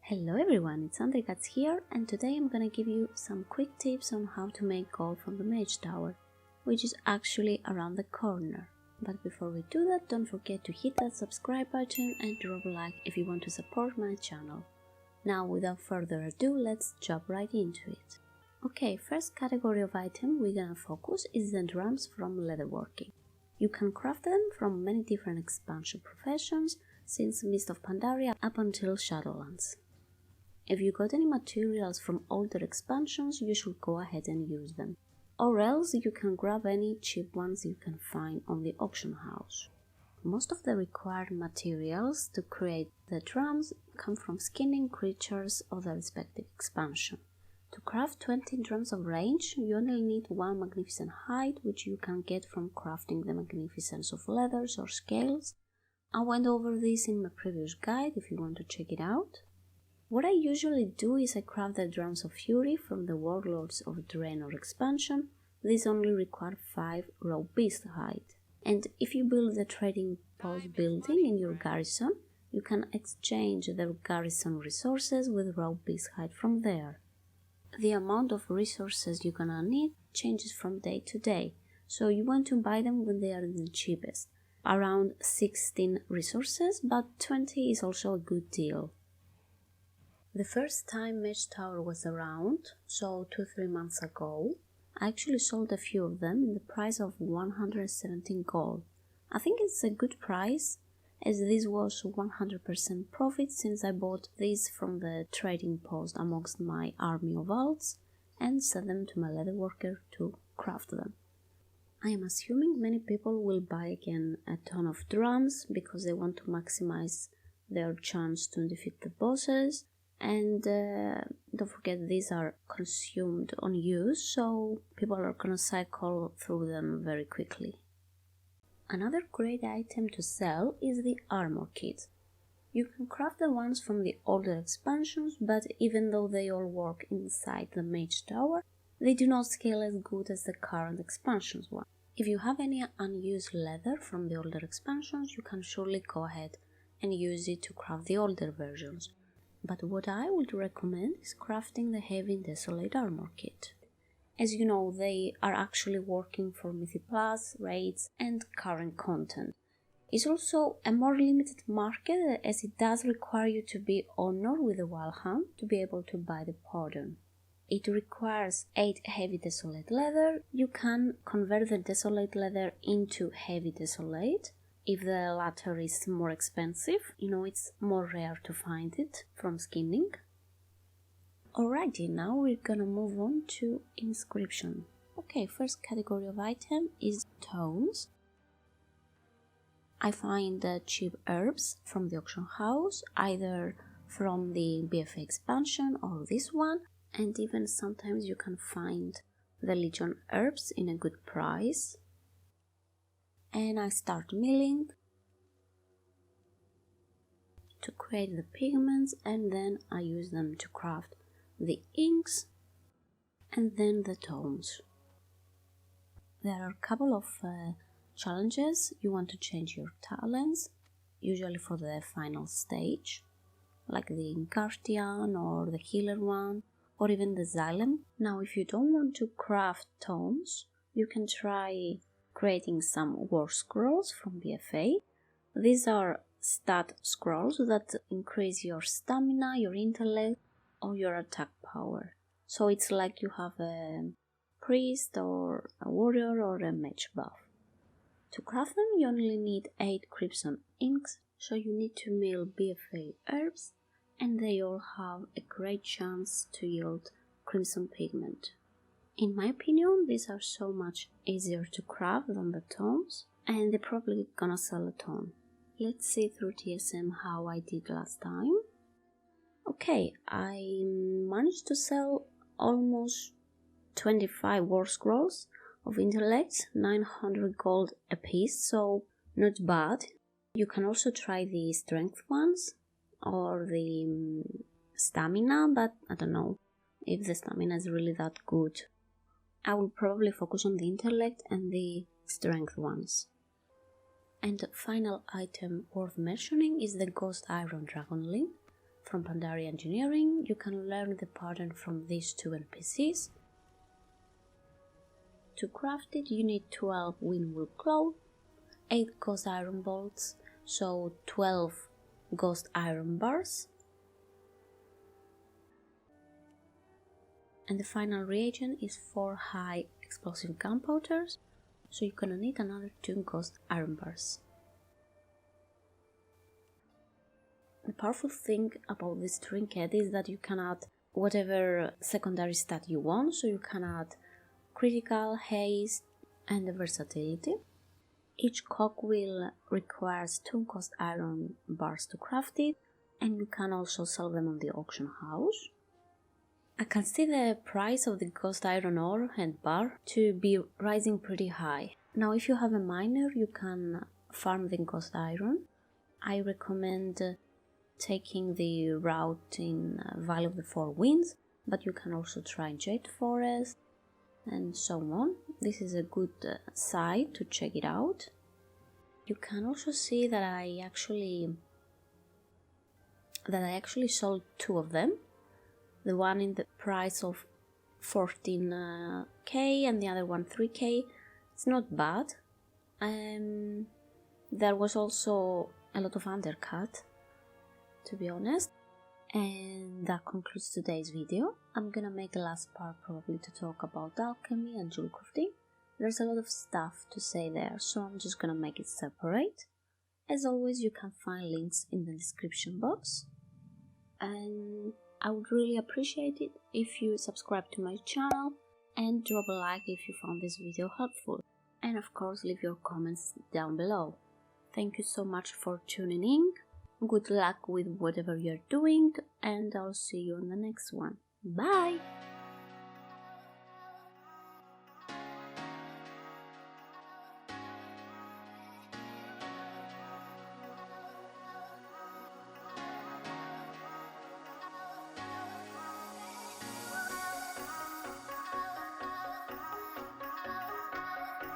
Hello everyone, it's Andrikats here, and today I'm gonna give you some quick tips on how to make gold from the Mage Tower, which is actually around the corner. But before we do that, don't forget to hit that subscribe button and drop a like if you want to support my channel. Now without further ado, let's jump right into it. Okay, first category of item we're gonna focus is the drums from Leatherowrking. You can craft them from many different expansion professions, since Mist of Pandaria up until Shadowlands. If you got any materials from older expansions, you should go ahead and use them. Or else you can grab any cheap ones you can find on the auction house. Most of the required materials to create the drums come from skinning creatures of the respective expansion. To craft 20 drums of range, you only need one magnificent hide, which you can get from crafting the magnificence of leathers or scales. I went over this in my previous guide if you want to check it out. What I usually do is I craft the drums of fury from the warlords of Draenor expansion. These only require 5 raw beast hide. And if you build the trading post building in your garrison, you can exchange the garrison resources with raw beast hide from there. The amount of resources you're gonna need changes from day to day, so you want to buy them when they are the cheapest. Around 16 resources, but 20 is also a good deal. The first time Mage Tower was around, so 2-3 months ago, I actually sold a few of them in the price of 117 gold. I think it's a good price, as this was 100% profit since I bought these from the trading post amongst my army of alts and sent them to my leatherworker to craft them. I am assuming many people will buy again a ton of drums because they want to maximize their chance to defeat the bosses. And don't forget, these are consumed on use, so people are gonna cycle through them very quickly. Another great item to sell is the armor kit. You can craft the ones from the older expansions, but even though they all work inside the Mage Tower, they do not scale as good as the current expansions one. If you have any unused leather from the older expansions, you can surely go ahead and use it to craft the older versions. But what I would recommend is crafting the heavy Desolate armor kit. As you know, they are actually working for Mythic Plus, raids and current content. It's also a more limited market, as it does require you to be honored with the Wild Hunt to be able to buy the pardon. It requires 8 heavy Desolate leather. You can convert the Desolate leather into heavy Desolate. If the latter is more expensive, it's more rare to find it from skinning. Alrighty, now we're gonna move on to Inscription. Okay, first category of item is tomes. I find cheap herbs from the auction house, either from the BFA expansion or this one, and even sometimes you can find the Legion herbs in a good price. And I start milling to create the pigments, and then I use them to craft the inks and then the tomes. There are a couple of challenges you want to change your talents, usually for the final stage, like the Guardian or the healer one, or even the Xylem. Now if you don't want to craft tomes, you can try creating some war scrolls from BFA. These are stat scrolls that increase your stamina, your intellect, or your attack power. So it's like you have a priest or a warrior or a mage buff. To craft them you only need 8 crimson inks, so you need to mill BFA herbs, and they all have a great chance to yield crimson pigment. In my opinion, these are so much easier to craft than the tomes, and they're probably gonna sell a ton. Let's see through TSM how I did last time. Okay, I managed to sell almost 25 war scrolls of intellect, 900 gold a piece, so not bad. You can also try the strength ones or the stamina, but I don't know if the stamina is really that good. I will probably focus on the intellect and the strength ones. And the final item worth mentioning is the Ghost Iron Dragonling. from Pandaria Engineering. You can learn the pattern from these two NPCs. To craft it, you need 12 windwool cloth, 8 ghost iron bolts, so 12 ghost iron bars. And the final reagent is 4 high explosive gunpowders, so you're gonna need another 2 ghost iron bars. The powerful thing about this trinket is that you can add whatever secondary stat you want, so you can add critical, haste, and the versatility. Each cogwheel requires 2 ghost iron bars to craft it, and you can also sell them on the auction house. I can see the price of the ghost iron ore and bar to be rising pretty high. Now if you have a miner, you can farm the ghost iron. I recommend taking the route in Valley of the Four Winds, but you can also try Jade Forest and so on. This is a good site to check it out. You can also see that I actually sold 2 of them. The one in the price of 14k and the other one 3k. It's not bad. There was also a lot of undercut, to be honest. And that concludes today's video. I'm gonna make a last part probably to talk about alchemy and jewel crafting. There's a lot of stuff to say there, so I'm just gonna make it separate. As always, you can find links in the description box. And I would really appreciate it if you subscribe to my channel and drop a like if you found this video helpful. And of course, leave your comments down below. Thank you so much for tuning in. Good luck with whatever you're doing, and I'll see you on the next one. Bye!